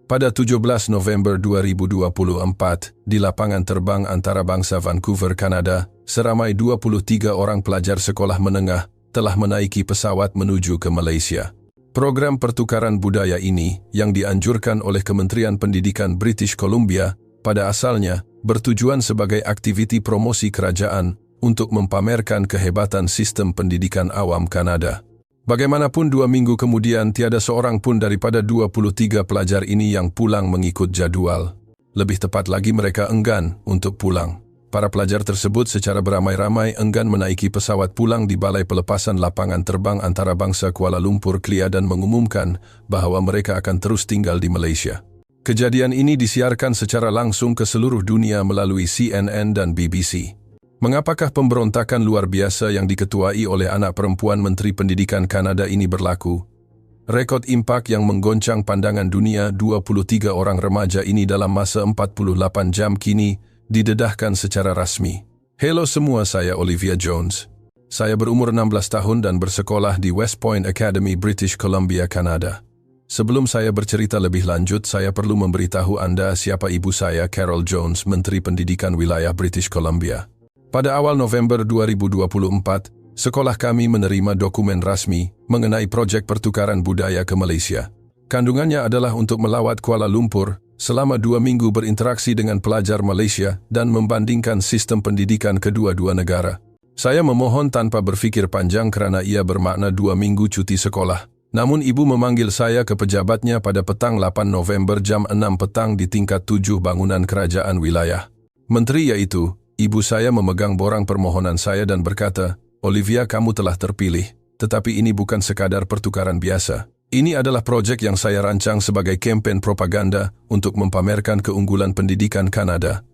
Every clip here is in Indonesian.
Pada 17 November 2024, di lapangan terbang antarabangsa Vancouver, Kanada, seramai 23 orang pelajar sekolah menengah telah menaiki pesawat menuju ke Malaysia. Program pertukaran budaya ini, yang dianjurkan oleh Kementerian Pendidikan British Columbia, pada asalnya bertujuan sebagai aktiviti promosi kerajaan untuk mempamerkan kehebatan sistem pendidikan awam Kanada. Bagaimanapun 2 minggu kemudian tiada seorang pun daripada 23 pelajar ini yang pulang mengikut jadual. Lebih tepat lagi mereka enggan untuk pulang. Para pelajar tersebut secara beramai-ramai enggan menaiki pesawat pulang di Balai Pelepasan Lapangan Terbang Antarabangsa Kuala Lumpur KLIA dan mengumumkan bahawa mereka akan terus tinggal di Malaysia. Kejadian ini disiarkan secara langsung ke seluruh dunia melalui CNN dan BBC. Mengapakah pemberontakan luar biasa yang diketuai oleh anak perempuan Menteri Pendidikan Kanada ini berlaku? Rekod impak yang menggoncang pandangan dunia 23 orang remaja ini dalam masa 48 jam kini didedahkan secara rasmi. Hello semua, saya Olivia Jones. Saya berumur 16 tahun dan bersekolah di West Point Academy, British Columbia, Kanada. Sebelum saya bercerita lebih lanjut, saya perlu memberitahu Anda siapa ibu saya, Carol Jones, Menteri Pendidikan Wilayah British Columbia. Pada awal November 2024, sekolah kami menerima dokumen rasmi mengenai projek pertukaran budaya ke Malaysia. Kandungannya adalah untuk melawat Kuala Lumpur selama 2 minggu berinteraksi dengan pelajar Malaysia dan membandingkan sistem pendidikan kedua-dua negara. Saya memohon tanpa berfikir panjang kerana ia bermakna 2 minggu cuti sekolah. Namun ibu memanggil saya ke pejabatnya pada petang 8 November jam 6 petang di tingkat 7 bangunan kerajaan wilayah. Menteri iaitu, ibu saya memegang borang permohonan saya dan berkata, "Olivia, kamu telah terpilih, tetapi ini bukan sekadar pertukaran biasa. Ini adalah projek yang saya rancang sebagai kempen propaganda untuk mempamerkan keunggulan pendidikan Kanada."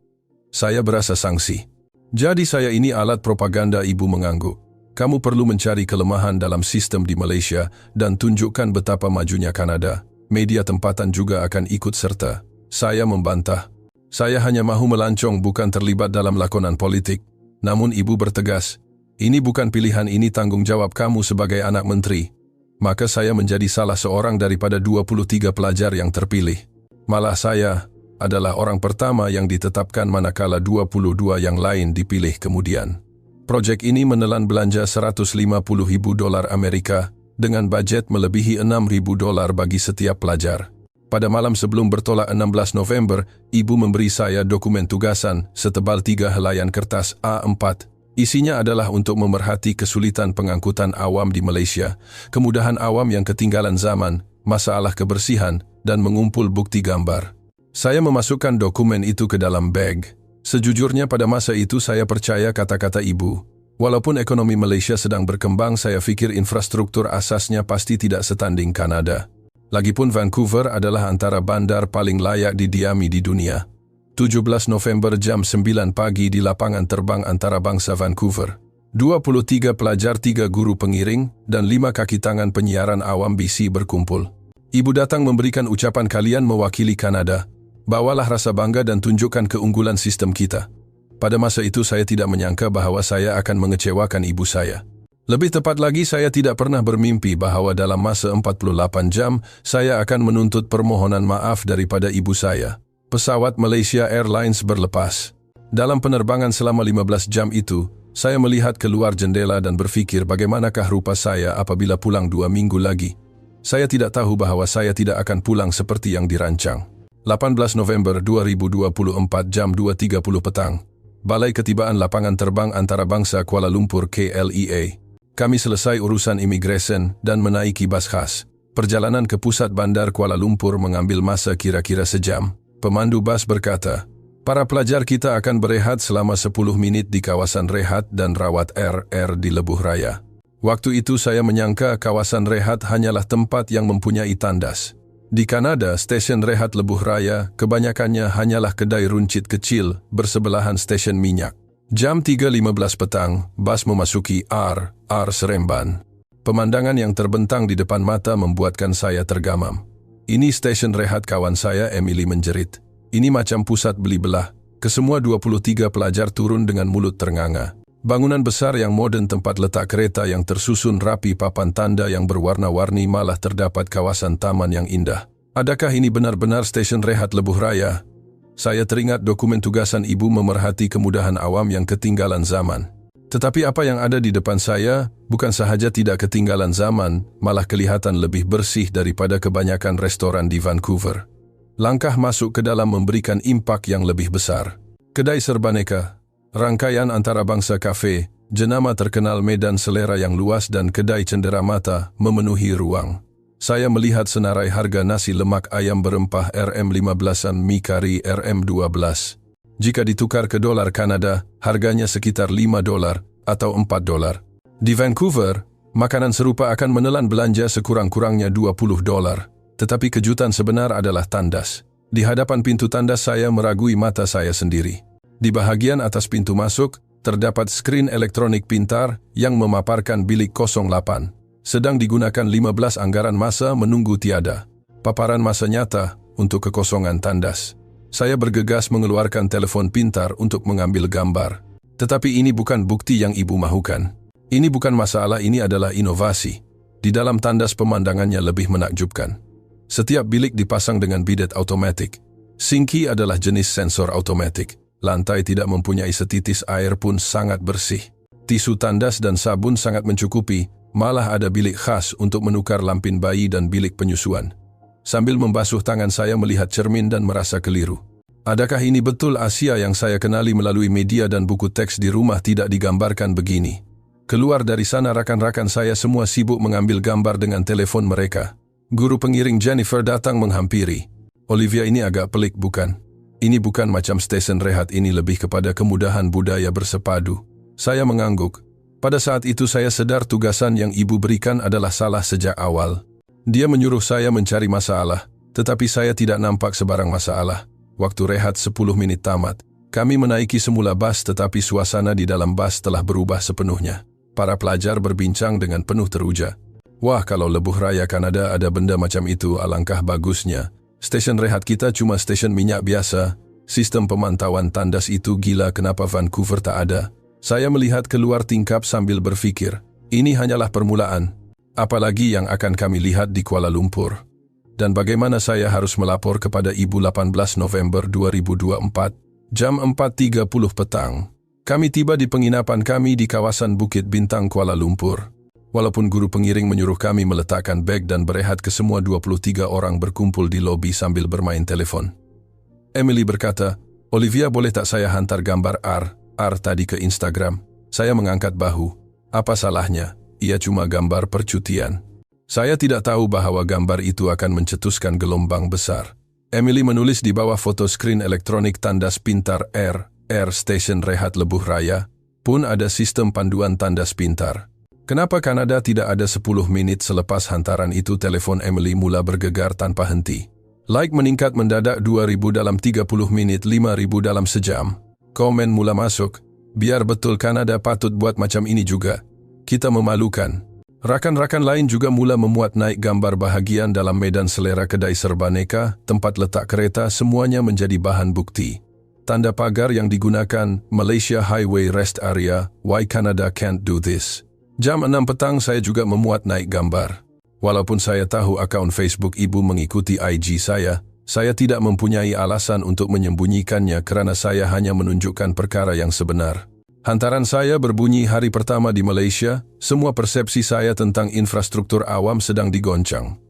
Saya berasa sangsi. "Jadi saya ini alat propaganda?" Ibu mengangguk. "Kamu perlu mencari kelemahan dalam sistem di Malaysia dan tunjukkan betapa majunya Kanada. Media tempatan juga akan ikut serta." Saya membantah. "Saya hanya mahu melancong, bukan terlibat dalam lakonan politik." Namun ibu bertegas, "Ini bukan pilihan, ini tanggung jawab kamu sebagai anak menteri." Maka saya menjadi salah seorang daripada 23 pelajar yang terpilih. Malah saya adalah orang pertama yang ditetapkan manakala 22 yang lain dipilih kemudian. Projek ini menelan belanja $150,000 Amerika dengan bajet melebihi $6,000 bagi setiap pelajar. Pada malam sebelum bertolak 16 November, ibu memberi saya dokumen tugasan setebal 3 helaian kertas A4. Isinya adalah untuk memerhati kesulitan pengangkutan awam di Malaysia, kemudahan awam yang ketinggalan zaman, masalah kebersihan, dan mengumpul bukti gambar. Saya memasukkan dokumen itu ke dalam beg. Sejujurnya pada masa itu saya percaya kata-kata ibu. Walaupun ekonomi Malaysia sedang berkembang, saya fikir infrastruktur asasnya pasti tidak setanding Kanada. Lagipun Vancouver adalah antara bandar paling layak didiami di dunia. 17 November jam 9 pagi di lapangan terbang antarabangsa Vancouver. 23 pelajar, 3 guru pengiring, dan 5 kaki tangan penyiaran awam BC berkumpul. Ibu datang memberikan ucapan, "Kalian mewakili Kanada. Bawalah rasa bangga dan tunjukkan keunggulan sistem kita." Pada masa itu saya tidak menyangka bahawa saya akan mengecewakan ibu saya. Lebih tepat lagi, saya tidak pernah bermimpi bahawa dalam masa 48 jam saya akan menuntut permohonan maaf daripada ibu saya. Pesawat Malaysia Airlines berlepas. Dalam penerbangan selama 15 jam itu, saya melihat keluar jendela dan berfikir bagaimanakah rupa saya apabila pulang 2 minggu lagi. Saya tidak tahu bahawa saya tidak akan pulang seperti yang dirancang. 18 November 2024 jam 2.30 petang. Balai Ketibaan Lapangan Terbang Antarabangsa Kuala Lumpur KLIA. Kami selesai urusan imigresen dan menaiki bas khas. Perjalanan ke pusat bandar Kuala Lumpur mengambil masa kira-kira sejam. Pemandu bas berkata, "Para pelajar kita akan berehat selama 10 minit di kawasan rehat dan rawat RR di Lebuh Raya." Waktu itu saya menyangka kawasan rehat hanyalah tempat yang mempunyai tandas. Di Kanada, stesen rehat Lebuh Raya kebanyakannya hanyalah kedai runcit kecil bersebelahan stesen minyak. Jam 3.15 petang, bas memasuki RR Seremban. Pemandangan yang terbentang di depan mata membuatkan saya tergamam. "Ini stesen rehat kawan saya," Emily menjerit. "Ini macam pusat beli belah." Kesemua 23 pelajar turun dengan mulut ternganga. Bangunan besar yang moden, tempat letak kereta yang tersusun rapi, papan tanda yang berwarna-warni, malah terdapat kawasan taman yang indah. Adakah ini benar-benar stesen rehat Lebuh Raya? Saya teringat dokumen tugasan ibu memerhati kemudahan awam yang ketinggalan zaman. Tetapi apa yang ada di depan saya bukan sahaja tidak ketinggalan zaman, malah kelihatan lebih bersih daripada kebanyakan restoran di Vancouver. Langkah masuk ke dalam memberikan impak yang lebih besar. Kedai Serbaneka, rangkaian antarabangsa kafe, jenama terkenal medan selera yang luas dan kedai cenderamata memenuhi ruang. Saya melihat senarai harga nasi lemak ayam berempah RM15-an mie kari RM12. Jika ditukar ke dolar Kanada, harganya sekitar $5 atau $4. Di Vancouver, makanan serupa akan menelan belanja sekurang-kurangnya $20. Tetapi kejutan sebenar adalah tandas. Di hadapan pintu tandas saya meragui mata saya sendiri. Di bahagian atas pintu masuk, terdapat skrin elektronik pintar yang memaparkan bilik 08. Sedang digunakan 15 anggaran masa menunggu tiada. Paparan masa nyata untuk kekosongan tandas. Saya bergegas mengeluarkan telepon pintar untuk mengambil gambar. Tetapi ini bukan bukti yang ibu mahukan. Ini bukan masalah, ini adalah inovasi. Di dalam tandas pemandangannya lebih menakjubkan. Setiap bilik dipasang dengan bidet automatik. Sinki adalah jenis sensor automatik. Lantai tidak mempunyai setitis air pun sangat bersih. Tisu tandas dan sabun sangat mencukupi, malah ada bilik khas untuk menukar lampin bayi dan bilik penyusuan. Sambil membasuh tangan saya melihat cermin dan merasa keliru. Adakah ini betul Asia yang saya kenali melalui media dan buku teks di rumah tidak digambarkan begini? Keluar dari sana rakan-rakan saya semua sibuk mengambil gambar dengan telepon mereka. Guru pengiring Jennifer datang menghampiri. Olivia, ini agak pelik bukan? Ini bukan macam stesen rehat, ini lebih kepada kemudahan budaya bersepadu. Saya mengangguk. Pada saat itu saya sadar tugasan yang ibu berikan adalah salah sejak awal. Dia menyuruh saya mencari masalah, tetapi saya tidak nampak sebarang masalah. Waktu rehat 10 menit tamat. Kami menaiki semula bas, tetapi suasana di dalam bas telah berubah sepenuhnya. Para pelajar berbincang dengan penuh teruja. Wah, kalau Lebuh Raya Kanada ada benda macam itu, alangkah bagusnya. Stesen rehat kita cuma stesen minyak biasa. Sistem pemantauan tandas itu gila, kenapa Vancouver tak ada? Saya melihat keluar tingkap sambil berfikir, ini hanyalah permulaan. Apalagi yang akan kami lihat di Kuala Lumpur. Dan bagaimana saya harus melapor kepada ibu 18 November 2024, jam 4.30 petang. Kami tiba di penginapan kami di kawasan Bukit Bintang, Kuala Lumpur. Walaupun guru pengiring menyuruh kami meletakkan beg dan berehat, kesemua 23 orang berkumpul di lobi sambil bermain telepon. Emily berkata, Olivia, boleh tak saya hantar gambar R tadi ke Instagram? Saya mengangkat bahu. Apa salahnya? Ia cuma gambar percutian. Saya tidak tahu bahwa gambar itu akan mencetuskan gelombang besar. Emily menulis di bawah foto skrin elektronik tandas pintar R Station Rehat Lebuh Raya, pun ada sistem panduan tandas pintar. Kenapa Kanada tidak ada 10 menit selepas hantaran itu? Telepon Emily mula bergegar tanpa henti. Like meningkat mendadak 2.000 dalam 30 menit, 5.000 dalam sejam. Komen mula masuk. Biar betul Kanada patut buat macam ini juga. Kita memalukan. Rakan-rakan lain juga mula memuat naik gambar bahagian dalam medan selera kedai Serbaneka, tempat letak kereta, semuanya menjadi bahan bukti. Tanda pagar yang digunakan, Malaysia Highway Rest Area, Why Canada Can't Do This. Jam 6 petang saya juga memuat naik gambar. Walaupun saya tahu akaun Facebook ibu mengikuti IG saya tidak mempunyai alasan untuk menyembunyikannya kerana saya hanya menunjukkan perkara yang sebenar. Hantaran saya berbunyi hari pertama di Malaysia, semua persepsi saya tentang infrastruktur awam sedang digoncang.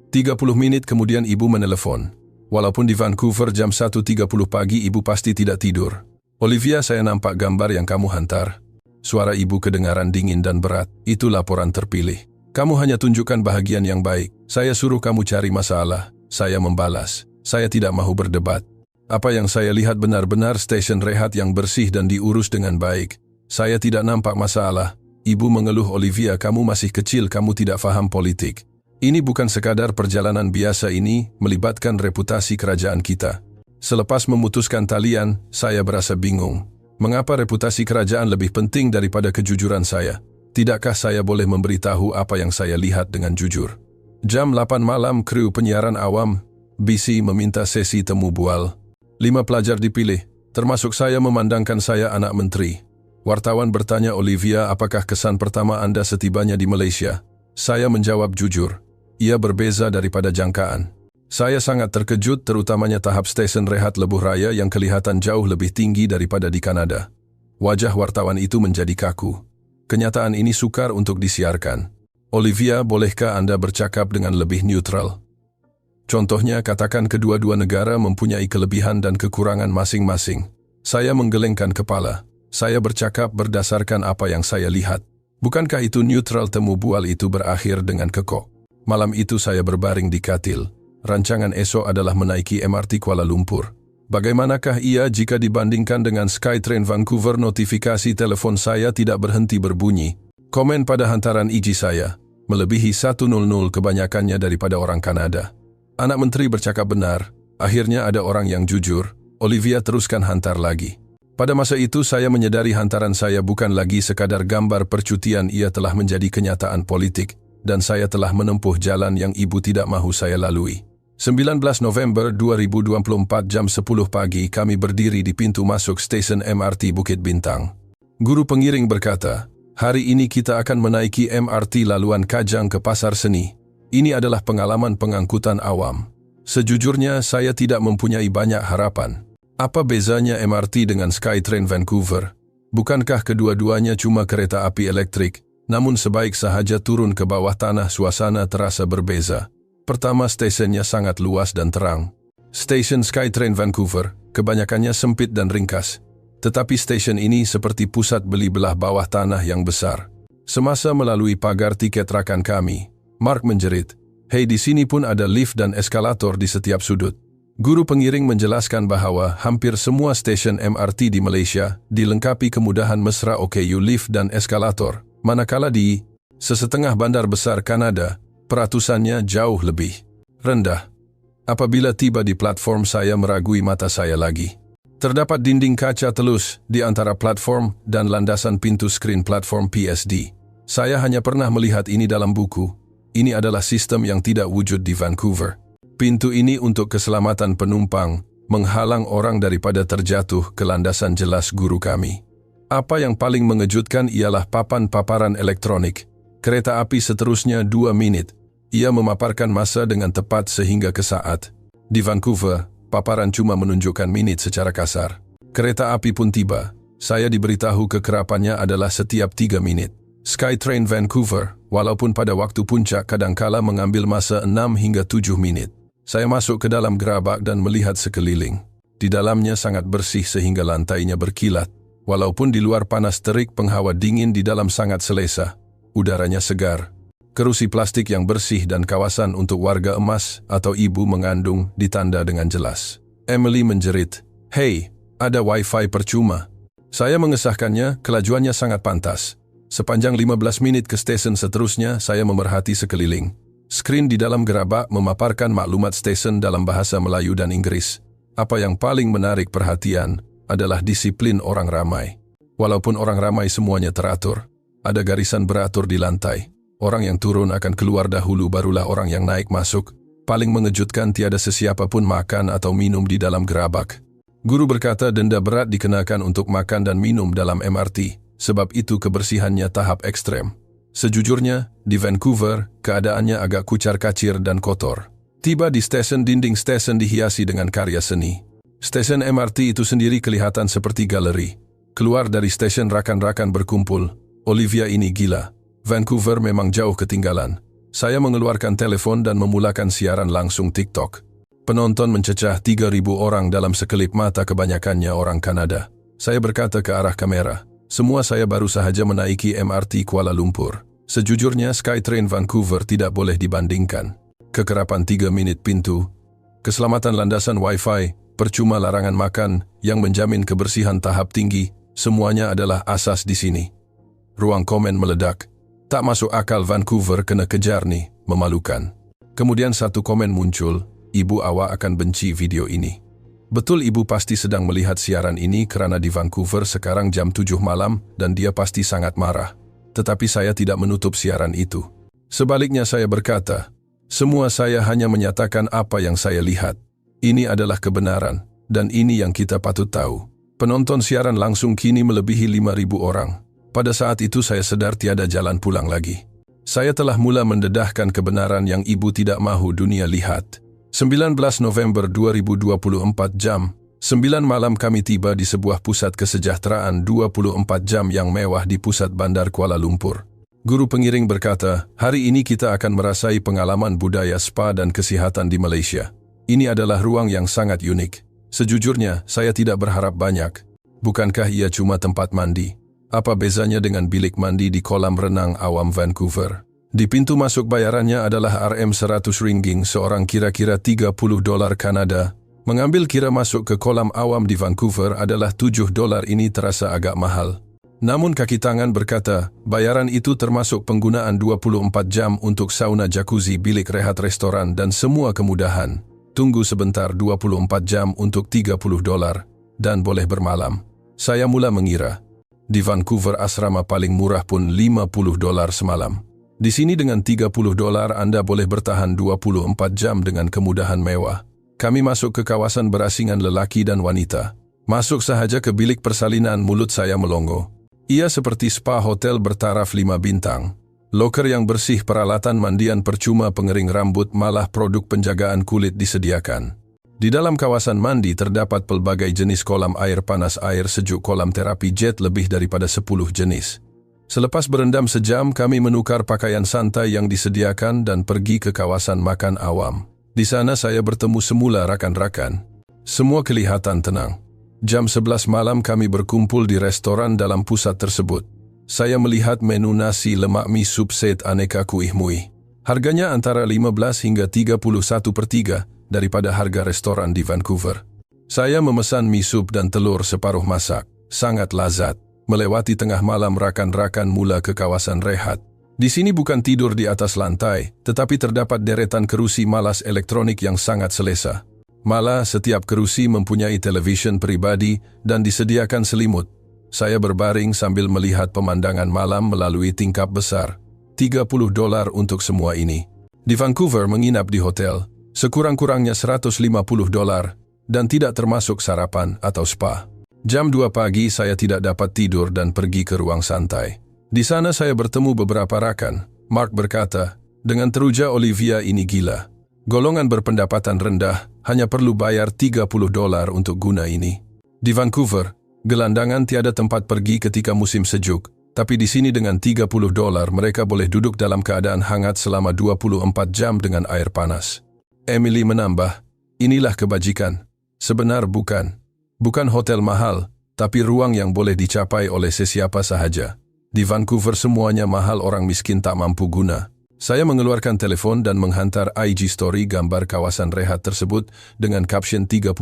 30 menit kemudian ibu menelpon. Walaupun di Vancouver jam 1.30 pagi ibu pasti tidak tidur. Olivia, saya nampak gambar yang kamu hantar. Suara ibu kedengaran dingin dan berat. Itu laporan terpilih. Kamu hanya tunjukkan bahagian yang baik. Saya suruh kamu cari masalah. Saya membalas. Saya tidak mahu berdebat. Apa yang saya lihat benar-benar stesen rehat yang bersih dan diurus dengan baik. Saya tidak nampak masalah. Ibu mengeluh, Olivia, kamu masih kecil, kamu tidak faham politik. Ini bukan sekadar perjalanan biasa, ini melibatkan reputasi kerajaan kita. Selepas memutuskan talian, saya berasa bingung. Mengapa reputasi kerajaan lebih penting daripada kejujuran saya? Tidakkah saya boleh memberitahu apa yang saya lihat dengan jujur? Jam 8 malam, kru penyiaran awam, BC, meminta sesi temu bual. 5 pelajar dipilih, termasuk saya, memandangkan saya anak menteri. Wartawan bertanya, Olivia, apakah kesan pertama Anda setibanya di Malaysia? Saya menjawab jujur. Ia berbeza daripada jangkaan. Saya sangat terkejut terutamanya tahap stesen rehat Lebuh Raya yang kelihatan jauh lebih tinggi daripada di Kanada. Wajah wartawan itu menjadi kaku. Kenyataan ini sukar untuk disiarkan. Olivia, bolehkah Anda bercakap dengan lebih neutral? Contohnya, katakan kedua-dua negara mempunyai kelebihan dan kekurangan masing-masing. Saya menggelengkan kepala. Saya bercakap berdasarkan apa yang saya lihat. Bukankah itu neutral? Temu bual itu berakhir dengan kekok. Malam itu saya berbaring di katil. Rancangan esok adalah menaiki MRT Kuala Lumpur. Bagaimanakah ia jika dibandingkan dengan SkyTrain Vancouver? Notifikasi telepon saya tidak berhenti berbunyi. Komen pada hantaran IG saya, melebihi 100 kebanyakannya daripada orang Kanada. Anak menteri bercakap benar, akhirnya ada orang yang jujur. Olivia teruskan hantar lagi. Pada masa itu saya menyadari hantaran saya bukan lagi sekadar gambar percutian, ia telah menjadi kenyataan politik, dan saya telah menempuh jalan yang ibu tidak mahu saya lalui. 19 November 2024 jam 10 pagi kami berdiri di pintu masuk stesen MRT Bukit Bintang. Guru pengiring berkata, hari ini kita akan menaiki MRT laluan Kajang ke Pasar Seni. Ini adalah pengalaman pengangkutan awam. Sejujurnya saya tidak mempunyai banyak harapan. Apa bezanya MRT dengan SkyTrain Vancouver? Bukankah kedua-duanya cuma kereta api elektrik? Namun sebaik sahaja turun ke bawah tanah suasana terasa berbeza. Pertama, stasiunnya sangat luas dan terang. Stasiun SkyTrain Vancouver kebanyakannya sempit dan ringkas. Tetapi stasiun ini seperti pusat beli belah bawah tanah yang besar. Semasa melalui pagar tiket rakan kami, Mark menjerit, "Hei, di sini pun ada lift dan eskalator di setiap sudut." Guru pengiring menjelaskan bahwa hampir semua stesen MRT di Malaysia dilengkapi kemudahan mesra OKU lift dan eskalator, manakala di sesetengah bandar besar Kanada, peratusannya jauh lebih rendah. Apabila tiba di platform, saya meragui mata saya lagi. Terdapat dinding kaca telus di antara platform dan landasan pintu skrin platform PSD. Saya hanya pernah melihat ini dalam buku. Ini adalah sistem yang tidak wujud di Vancouver. Pintu ini untuk keselamatan penumpang, menghalang orang daripada terjatuh ke landasan, jelas guru kami. Apa yang paling mengejutkan ialah papan paparan elektronik. Kereta api seterusnya 2 menit. Ia memaparkan masa dengan tepat sehingga ke saat. Di Vancouver, paparan cuma menunjukkan menit secara kasar. Kereta api pun tiba. Saya diberitahu kekerapannya adalah setiap 3 menit. SkyTrain Vancouver, walaupun pada waktu puncak kadangkala mengambil masa 6 hingga 7 menit. Saya masuk ke dalam gerabak dan melihat sekeliling. Di dalamnya sangat bersih sehingga lantainya berkilat. Walaupun di luar panas terik, penghawa dingin di dalam sangat selesa. Udaranya segar. Kerusi plastik yang bersih dan kawasan untuk warga emas atau ibu mengandung ditanda dengan jelas. Emily menjerit, "Hei, ada wifi percuma." Saya mengesahkannya, kelajuannya sangat pantas. Sepanjang 15 menit ke stesen seterusnya, saya memerhati sekeliling. Skrin di dalam gerabak memaparkan maklumat stesen dalam bahasa Melayu dan Inggris. Apa yang paling menarik perhatian adalah disiplin orang ramai. Walaupun orang ramai semuanya teratur, ada garisan beratur di lantai. Orang yang turun akan keluar dahulu, barulah orang yang naik masuk. Paling mengejutkan, tiada sesiapa pun makan atau minum di dalam gerabak. Guru berkata denda berat dikenakan untuk makan dan minum dalam MRT, sebab itu kebersihannya tahap ekstrem. Sejujurnya, di Vancouver, keadaannya agak kucar-kacir dan kotor. Tiba di stesen, dinding stesen dihiasi dengan karya seni. Stesen MRT itu sendiri kelihatan seperti galeri. Keluar dari stesen, rakan-rakan berkumpul. Olivia, ini gila. Vancouver memang jauh ketinggalan. Saya mengeluarkan telepon dan memulakan siaran langsung TikTok. Penonton mencecah 3.000 orang dalam sekelip mata, kebanyakannya orang Kanada. Saya berkata ke arah kamera, "Semua saya baru sahaja menaiki MRT Kuala Lumpur. Sejujurnya SkyTrain Vancouver tidak boleh dibandingkan. Kekerapan 3 menit pintu, keselamatan landasan wifi, percuma larangan makan yang menjamin kebersihan tahap tinggi, semuanya adalah asas di sini." Ruang komen meledak. "Tak masuk akal, Vancouver kena kejar nih, memalukan." Kemudian satu komen muncul, "Ibu awak akan benci video ini." Betul, ibu pasti sedang melihat siaran ini kerana di Vancouver sekarang jam 7 malam dan dia pasti sangat marah. Tetapi saya tidak menutup siaran itu. Sebaliknya saya berkata, semua saya hanya menyatakan apa yang saya lihat. Ini adalah kebenaran, dan ini yang kita patut tahu. Penonton siaran langsung kini melebihi 5.000 orang. Pada saat itu saya sedar tiada jalan pulang lagi. Saya telah mula mendedahkan kebenaran yang ibu tidak mahu dunia lihat. 19 November 2024 jam 9 malam kami tiba di sebuah pusat kesejahteraan 24 jam yang mewah di pusat bandar Kuala Lumpur. Guru pengiring berkata, hari ini kita akan merasai pengalaman budaya spa dan kesihatan di Malaysia. Ini adalah ruang yang sangat unik. Sejujurnya, saya tidak berharap banyak. Bukankah ia cuma tempat mandi? Apa bezanya dengan bilik mandi di kolam renang awam Vancouver? Di pintu masuk bayarannya adalah RM100 ringgit seorang kira-kira $30 Kanada. Mengambil kira masuk ke kolam awam di Vancouver adalah $7 ini terasa agak mahal. Namun kaki tangan berkata, bayaran itu termasuk penggunaan 24 jam untuk sauna jacuzzi, bilik rehat restoran dan semua kemudahan. Tunggu sebentar 24 jam untuk $30 dan boleh bermalam. Saya mula mengira, di Vancouver asrama paling murah pun $50 semalam. Di sini dengan $30 Anda boleh bertahan 24 jam dengan kemudahan mewah. Kami masuk ke kawasan berasingan lelaki dan wanita. Masuk sahaja ke bilik persalinan mulut saya melongo. Ia seperti spa hotel bertaraf 5 bintang. Loker yang bersih, peralatan mandian percuma, pengering rambut, malah produk penjagaan kulit disediakan. Di dalam kawasan mandi terdapat pelbagai jenis kolam air panas, air sejuk, kolam terapi jet, lebih daripada 10 jenis. Selepas berendam sejam, kami menukar pakaian santai yang disediakan dan pergi ke kawasan makan awam. Di sana saya bertemu semula rakan-rakan. Semua kelihatan tenang. Jam 11 malam kami berkumpul di restoran dalam pusat tersebut. Saya melihat menu nasi lemak mi sup set aneka kuih muih. Harganya antara 15 hingga 31/3 daripada harga restoran di Vancouver. Saya memesan mi sup dan telur separuh masak. Sangat lazat. Melewati tengah malam, rakan-rakan mula ke kawasan rehat. Di sini bukan tidur di atas lantai, tetapi terdapat deretan kerusi malas elektronik yang sangat selesa. Malah setiap kerusi mempunyai televisyen pribadi dan disediakan selimut. Saya berbaring sambil melihat pemandangan malam melalui tingkap besar. $30 untuk semua ini. Di Vancouver menginap di hotel, sekurang-kurangnya $150 dan tidak termasuk sarapan atau spa. Jam 2 pagi saya tidak dapat tidur dan pergi ke ruang santai. Di sana saya bertemu beberapa rakan. Mark berkata, dengan teruja, Olivia ini gila. Golongan berpendapatan rendah hanya perlu bayar $30 untuk guna ini. Di Vancouver, gelandangan tiada tempat pergi ketika musim sejuk, tapi di sini dengan $30 mereka boleh duduk dalam keadaan hangat selama 24 jam dengan air panas. Emily menambah, inilah kebajikan. Sebenar bukan. Bukan hotel mahal, tapi ruang yang boleh dicapai oleh sesiapa sahaja. Di Vancouver semuanya mahal, orang miskin tak mampu guna. Saya mengeluarkan telepon dan menghantar IG story gambar kawasan rehat tersebut dengan caption $30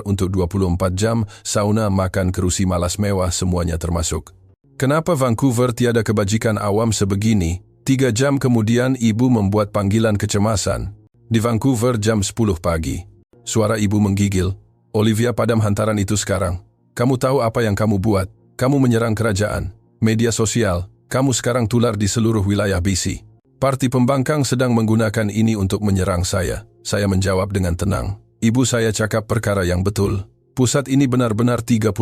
untuk 24 jam, sauna, makan, kerusi malas mewah, semuanya termasuk. Kenapa Vancouver tiada kebajikan awam sebegini? 3 jam kemudian ibu membuat panggilan kecemasan. Di Vancouver jam 10 pagi. Suara ibu menggigil. Olivia, padam hantaran itu sekarang. Kamu tahu apa yang kamu buat? Kamu menyerang kerajaan, media sosial. Kamu sekarang tular di seluruh wilayah BC. Parti pembangkang sedang menggunakan ini untuk menyerang saya. Saya menjawab dengan tenang. Ibu, saya cakap perkara yang betul. Pusat ini benar-benar $30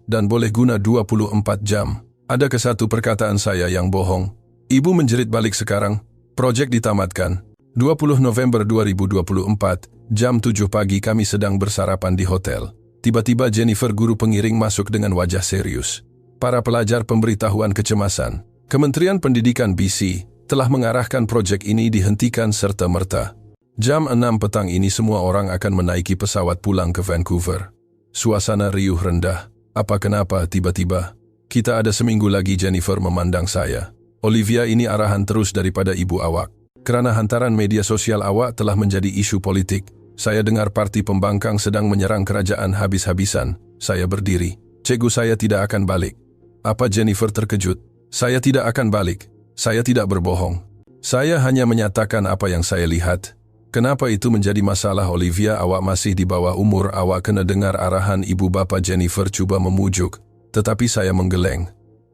dan boleh guna 24 jam. Ada ke satu perkataan saya yang bohong. Ibu menjerit balik sekarang. Projek ditamatkan. 20 November 2024, jam 7 pagi kami sedang bersarapan di hotel. Tiba-tiba Jennifer, guru pengiring, masuk dengan wajah serius. Para pelajar pemberitahuan kecemasan. Kementerian Pendidikan BC telah mengarahkan projek ini dihentikan serta-merta. Jam 6 petang ini semua orang akan menaiki pesawat pulang ke Vancouver. Suasana riuh rendah. Apa kenapa tiba-tiba? Kita ada seminggu lagi. Jennifer memandang saya. Olivia, ini arahan terus daripada ibu awak. Kerana hantaran media sosial awak telah menjadi isu politik. Saya dengar parti pembangkang sedang menyerang kerajaan habis-habisan. Saya berdiri. Cikgu, saya tidak akan balik. Apa? Jennifer terkejut. Saya tidak akan balik. Saya tidak berbohong. Saya hanya menyatakan apa yang saya lihat. Kenapa itu menjadi masalah? Olivia, awak masih di bawah umur, awak kena dengar arahan ibu bapa. Jennifer cuba memujuk, tetapi saya menggeleng.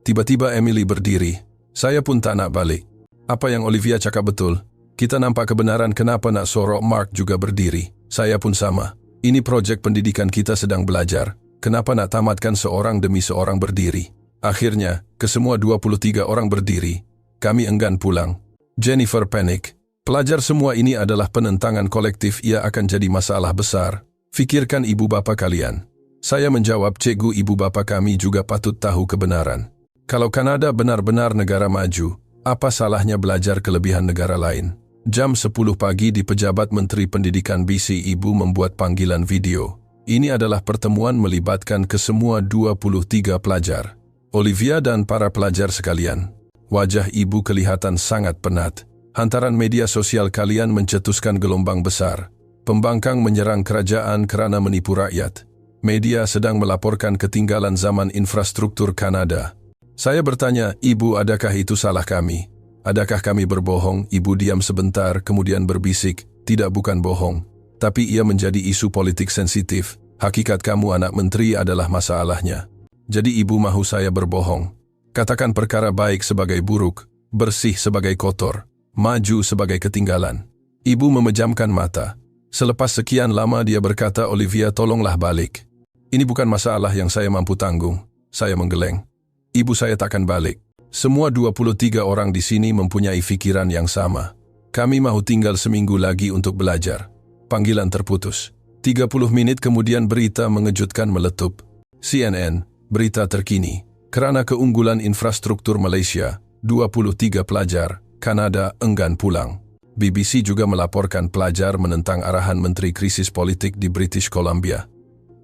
Tiba-tiba Emily berdiri. Saya pun tak nak balik. Apa yang Olivia cakap betul. Kita nampak kebenaran. Kenapa nak sorok? Mark juga berdiri. Saya pun sama. Ini projek pendidikan, kita sedang belajar. Kenapa nak tamatkan seorang demi seorang berdiri? Akhirnya, kesemua 23 orang berdiri. Kami enggan pulang. Jennifer panik. Pelajar semua ini adalah penentangan kolektif, ia akan jadi masalah besar. Fikirkan ibu bapa kalian. Saya menjawab, cikgu, ibu bapa kami juga patut tahu kebenaran. Kalau Kanada benar-benar negara maju, apa salahnya belajar kelebihan negara lain? Jam 10 pagi di Pejabat Menteri Pendidikan BC, ibu membuat panggilan video. Ini adalah pertemuan melibatkan kesemua 23 pelajar. Olivia dan para pelajar sekalian. Wajah ibu kelihatan sangat penat. Hantaran media sosial kalian mencetuskan gelombang besar. Pembangkang menyerang kerajaan kerana menipu rakyat. Media sedang melaporkan ketinggalan zaman infrastruktur Kanada. Saya bertanya, ibu, adakah itu salah kami? Adakah kami berbohong? Ibu diam sebentar, kemudian berbisik, tidak, bukan bohong. Tapi ia menjadi isu politik sensitif. Hakikat kamu anak menteri adalah masalahnya. Jadi ibu mahu saya berbohong. Katakan perkara baik sebagai buruk, bersih sebagai kotor, maju sebagai ketinggalan. Ibu memejamkan mata. Selepas sekian lama dia berkata, Olivia, tolonglah balik. Ini bukan masalah yang saya mampu tanggung. Saya menggeleng. Ibu, saya takkan balik. Semua 23 orang di sini mempunyai pikiran yang sama. Kami mahu tinggal seminggu lagi untuk belajar. Panggilan terputus. 30 menit kemudian berita mengejutkan meletup. CNN, berita terkini. Kerana keunggulan infrastruktur Malaysia, 23 pelajar Kanada enggan pulang. BBC juga melaporkan pelajar menentang arahan Menteri Krisis Politik di British Columbia.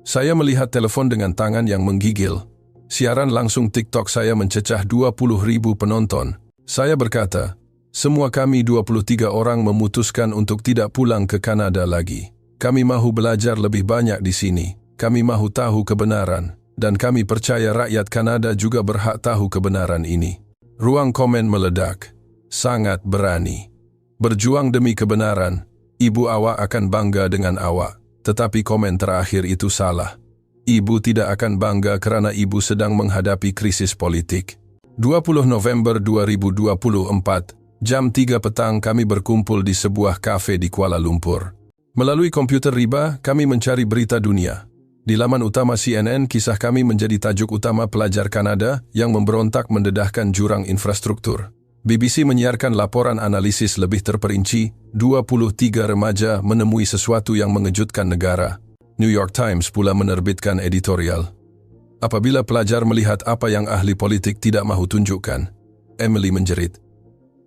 Saya melihat telefon dengan tangan yang menggigil. Siaran langsung TikTok saya mencecah 20,000 penonton. Saya berkata, semua kami 23 orang memutuskan untuk tidak pulang ke Kanada lagi. Kami mahu belajar lebih banyak di sini. Kami mahu tahu kebenaran. Dan kami percaya rakyat Kanada juga berhak tahu kebenaran ini. Ruang komen meledak. Sangat berani. Berjuang demi kebenaran. Ibu, awak akan bangga dengan awak. Tetapi komen terakhir itu salah. Ibu tidak akan bangga kerana ibu sedang menghadapi krisis politik. 20 November 2024, jam 3 petang kami berkumpul di sebuah kafe di Kuala Lumpur. Melalui komputer riba, kami mencari berita dunia. Di laman utama CNN, kisah kami menjadi tajuk utama pelajar Kanada yang memberontak mendedahkan jurang infrastruktur. BBC menyiarkan laporan analisis lebih terperinci, 23 remaja menemui sesuatu yang mengejutkan negara. New York Times pula menerbitkan editorial. Apabila pelajar melihat apa yang ahli politik tidak mahu tunjukkan, Emily menjerit.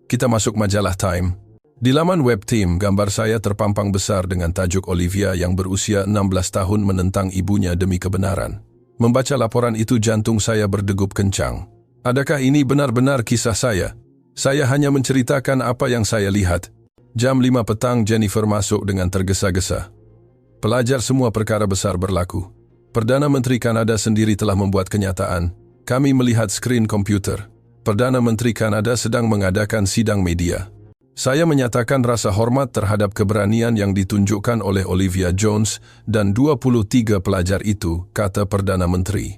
Kita masuk majalah Time. Di laman web Tim, gambar saya terpampang besar dengan tajuk Olivia yang berusia 16 tahun menentang ibunya demi kebenaran. Membaca laporan itu jantung saya berdegup kencang. Adakah ini benar-benar kisah saya? Saya hanya menceritakan apa yang saya lihat. Jam 5 petang Jennifer masuk dengan tergesa-gesa. Pelajar, semua perkara besar berlaku. Perdana Menteri Kanada sendiri telah membuat kenyataan. Kami melihat skrin komputer. Perdana Menteri Kanada sedang mengadakan sidang media. Saya menyatakan rasa hormat terhadap keberanian yang ditunjukkan oleh Olivia Jones dan 23 pelajar itu, kata Perdana Menteri.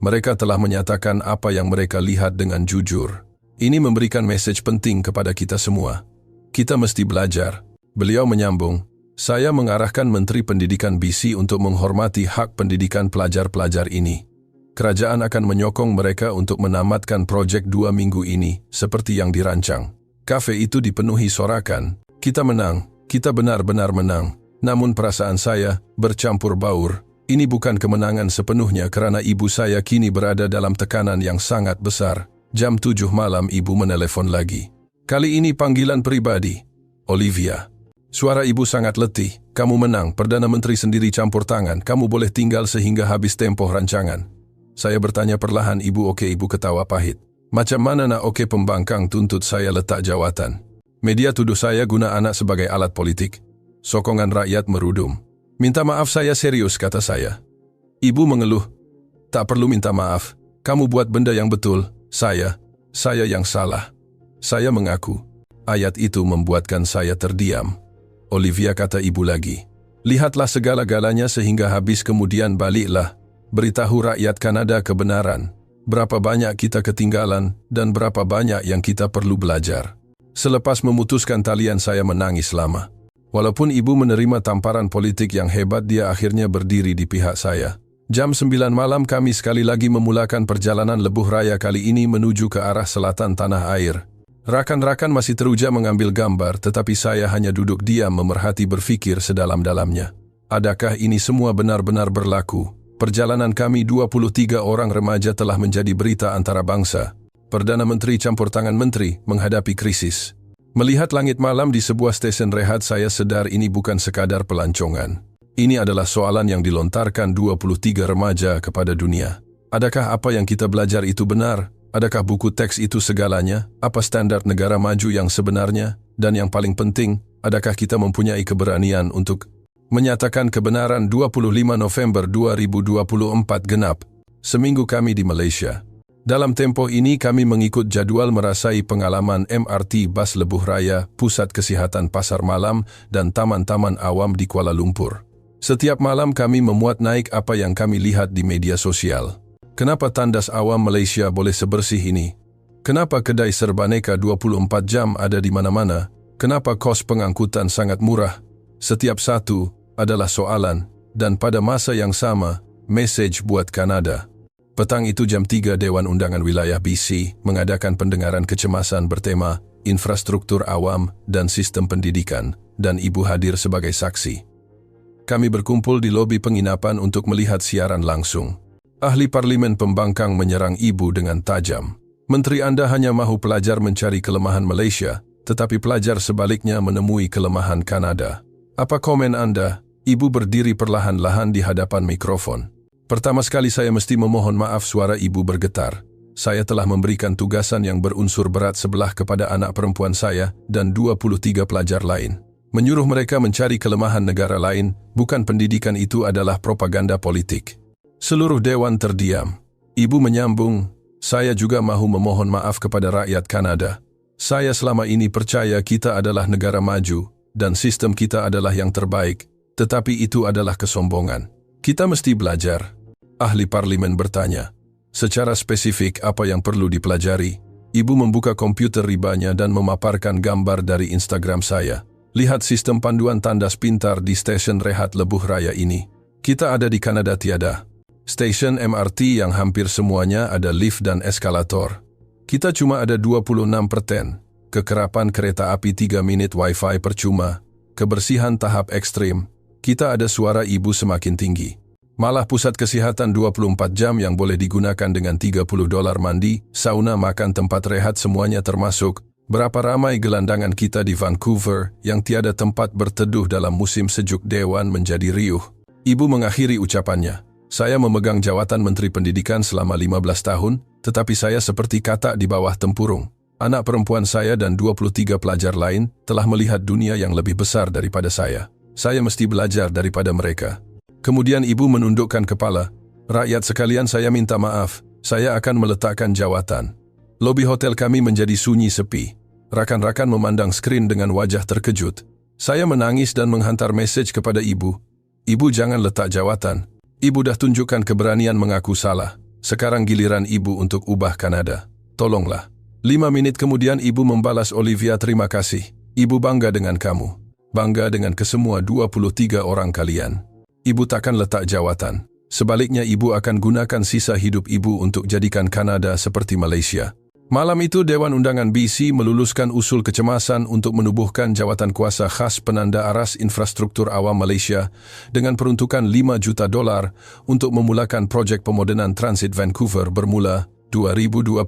Mereka telah menyatakan apa yang mereka lihat dengan jujur. Ini memberikan mesej penting kepada kita semua. Kita mesti belajar. Beliau menyambung, saya mengarahkan Menteri Pendidikan BC untuk menghormati hak pendidikan pelajar-pelajar ini. Kerajaan akan menyokong mereka untuk menamatkan projek 2 minggu ini, seperti yang dirancang. Kafe itu dipenuhi sorakan. Kita menang, kita benar-benar menang. Namun perasaan saya bercampur baur. Ini bukan kemenangan sepenuhnya kerana ibu saya kini berada dalam tekanan yang sangat besar. Jam 7 malam ibu menelepon lagi. Kali ini panggilan pribadi. Olivia. Suara ibu sangat letih. Kamu menang, Perdana Menteri sendiri campur tangan. Kamu boleh tinggal sehingga habis tempoh rancangan. Saya bertanya perlahan, ibu oke? Ibu ketawa pahit. Macam mana nak oke? Pembangkang tuntut saya letak jawatan. Media tuduh saya guna anak sebagai alat politik. Sokongan rakyat merudum. Minta maaf, saya serius, kata saya. Ibu mengeluh. Tak perlu minta maaf. Kamu buat benda yang betul. Saya yang salah. Saya mengaku. Ayat itu membuatkan saya terdiam. Olivia, kata ibu lagi. Lihatlah segala-galanya sehingga habis, kemudian baliklah. Beritahu rakyat Kanada kebenaran. Berapa banyak kita ketinggalan dan berapa banyak yang kita perlu belajar. Selepas memutuskan talian, saya menangis lama. Walaupun ibu menerima tamparan politik yang hebat, dia akhirnya berdiri di pihak saya. Jam 9 malam kami sekali lagi memulakan perjalanan lebuh raya, kali ini menuju ke arah selatan tanah air. Rakan-rakan masih teruja mengambil gambar, tetapi saya hanya duduk diam memerhati berfikir sedalam-dalamnya. Adakah ini semua benar-benar berlaku? Perjalanan kami 23 orang remaja telah menjadi berita antarabangsa. Perdana Menteri campur tangan menteri menghadapi krisis. Melihat langit malam di sebuah stesen rehat, saya sedar ini bukan sekadar pelancongan. Ini adalah soalan yang dilontarkan 23 remaja kepada dunia. Adakah apa yang kita belajar itu benar? Adakah buku teks itu segalanya? Apa standar negara maju yang sebenarnya? Dan yang paling penting, adakah kita mempunyai keberanian untuk menyatakan kebenaran? 25 November 2024 genap. Seminggu kami di Malaysia. Dalam tempoh ini kami mengikut jadwal merasai pengalaman MRT Bas Lebuh Raya, Pusat Kesihatan Pasar Malam dan Taman-Taman Awam di Kuala Lumpur. Setiap malam kami memuat naik apa yang kami lihat di media sosial. Kenapa tandas awam Malaysia boleh sebersih ini? Kenapa kedai serbaneka 24 jam ada di mana-mana? Kenapa kos pengangkutan sangat murah? Setiap satu adalah soalan, dan pada masa yang sama, mesej buat Kanada. Petang itu jam 3 Dewan Undangan Wilayah BC mengadakan pendengaran kecemasan bertema infrastruktur awam dan sistem pendidikan, dan ibu hadir sebagai saksi. Kami berkumpul di lobi penginapan untuk melihat siaran langsung. Ahli Parlimen Pembangkang menyerang ibu dengan tajam. Menteri Anda hanya mahu pelajar mencari kelemahan Malaysia, tetapi pelajar sebaliknya menemui kelemahan Kanada. Apa komen Anda? Ibu berdiri perlahan-lahan di hadapan mikrofon. Pertama sekali saya mesti memohon maaf, suara ibu bergetar. Saya telah memberikan tugasan yang berunsur berat sebelah kepada anak perempuan saya dan 23 pelajar lain. Menyuruh mereka mencari kelemahan negara lain, bukan pendidikan, itu adalah propaganda politik. Seluruh dewan terdiam. Ibu menyambung, saya juga mahu memohon maaf kepada rakyat Kanada. Saya selama ini percaya kita adalah negara maju dan sistem kita adalah yang terbaik, tetapi itu adalah kesombongan. Kita mesti belajar. Ahli parlimen bertanya, secara spesifik apa yang perlu dipelajari? Ibu membuka komputer ribanya dan memaparkan gambar dari Instagram saya. Lihat sistem panduan tandas pintar di stesen rehat Lebuh Raya ini. Kita ada di Kanada tiada stesen MRT yang hampir semuanya ada lift dan eskalator. Kita cuma ada 26%. Kekerapan kereta api 3 menit, wifi percuma. Kebersihan tahap ekstrim. Kita ada suara ibu semakin tinggi. Malah pusat kesihatan 24 jam yang boleh digunakan dengan $30 mandi, sauna, makan, tempat rehat semuanya termasuk. Berapa ramai gelandangan kita di Vancouver yang tiada tempat berteduh dalam musim sejuk. Dewan menjadi riuh. Ibu mengakhiri ucapannya. Saya memegang jawatan Menteri Pendidikan selama 15 tahun, tetapi saya seperti katak di bawah tempurung. Anak perempuan saya dan 23 pelajar lain telah melihat dunia yang lebih besar daripada saya. Saya mesti belajar daripada mereka. Kemudian ibu menundukkan kepala. Rakyat sekalian, saya minta maaf. Saya akan meletakkan jawatan. Lobi hotel kami menjadi sunyi sepi. Rakan-rakan memandang skrin dengan wajah terkejut. Saya menangis dan menghantar mesej kepada ibu. Ibu, jangan letak jawatan. Ibu dah tunjukkan keberanian mengaku salah. Sekarang giliran ibu untuk ubah Kanada. Tolonglah. 5 menit kemudian ibu membalas, Olivia, terima kasih. Ibu bangga dengan kamu. Bangga dengan kesemua 23 orang kalian. Ibu takkan letak jawatan. Sebaliknya ibu akan gunakan sisa hidup ibu untuk jadikan Kanada seperti Malaysia. Malam itu Dewan Undangan BC meluluskan usul kecemasan untuk menubuhkan jawatan kuasa khas penanda aras infrastruktur awam Malaysia dengan peruntukan $5 juta untuk memulakan projek pemodenan transit Vancouver bermula 2025.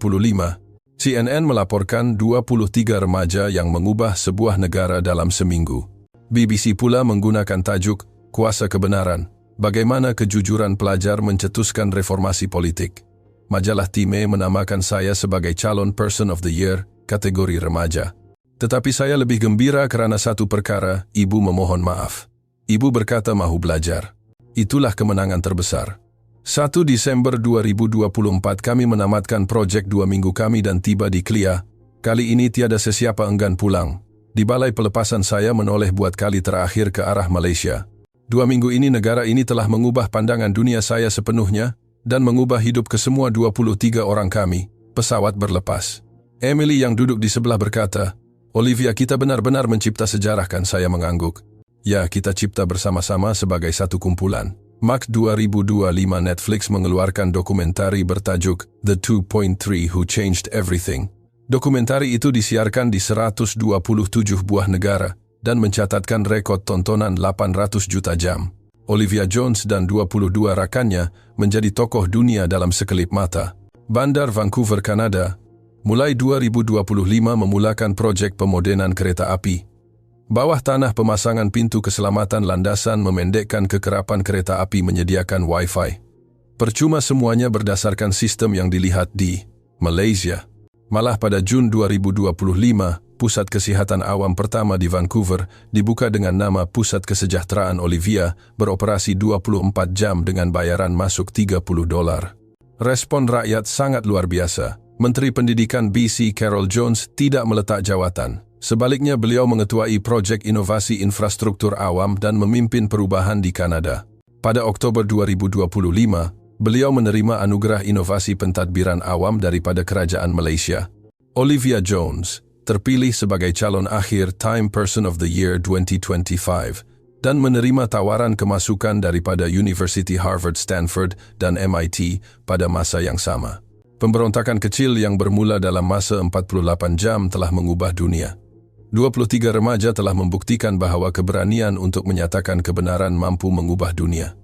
CNN melaporkan 23 remaja yang mengubah sebuah negara dalam seminggu. BBC pula menggunakan tajuk Kuasa Kebenaran, bagaimana kejujuran pelajar mencetuskan reformasi politik. Majalah Time menamakan saya sebagai calon Person of the Year, kategori remaja. Tetapi saya lebih gembira kerana satu perkara, ibu memohon maaf. Ibu berkata mahu belajar. Itulah kemenangan terbesar. 1 Disember 2024 kami menamatkan projek 2 minggu kami dan tiba di Klia. Kali ini tiada sesiapa enggan pulang. Di balai pelepasan saya menoleh buat kali terakhir ke arah Malaysia. 2 minggu ini negara ini telah mengubah pandangan dunia saya sepenuhnya, dan mengubah hidup kesemua 23 orang kami. Pesawat berlepas. Emily yang duduk di sebelah berkata, Olivia, kita benar-benar mencipta sejarah, kan? Saya mengangguk. Ya, kita cipta bersama-sama sebagai satu kumpulan. Mac 2025 Netflix mengeluarkan dokumentari bertajuk The 2.3 Who Changed Everything. Dokumentari itu disiarkan di 127 buah negara dan mencatatkan rekod tontonan 800 juta jam. Olivia Jones dan 22 rakannya menjadi tokoh dunia dalam sekelip mata. Bandar Vancouver, Kanada, mulai 2025 memulakan proyek pemodernan kereta api. Bawah tanah pemasangan pintu keselamatan landasan memendekkan kekerapan kereta api menyediakan Wi-Fi. Percuma semuanya berdasarkan sistem yang dilihat di Malaysia. Malah pada Jun 2025, Pusat Kesihatan Awam pertama di Vancouver dibuka dengan nama Pusat Kesejahteraan Olivia, beroperasi 24 jam dengan bayaran masuk $30. Respon rakyat sangat luar biasa. Menteri Pendidikan BC Carol Jones tidak meletak jawatan. Sebaliknya beliau mengetuai proyek inovasi infrastruktur awam dan memimpin perubahan di Kanada. Pada Oktober 2025, beliau menerima anugerah inovasi pentadbiran awam daripada Kerajaan Malaysia. Olivia Jones terpilih sebagai calon akhir Time Person of the Year 2025 dan menerima tawaran kemasukan daripada University Harvard, Stanford, dan MIT pada masa yang sama. Pemberontakan kecil yang bermula dalam masa 48 jam telah mengubah dunia. 23 remaja telah membuktikan bahawa keberanian untuk menyatakan kebenaran mampu mengubah dunia.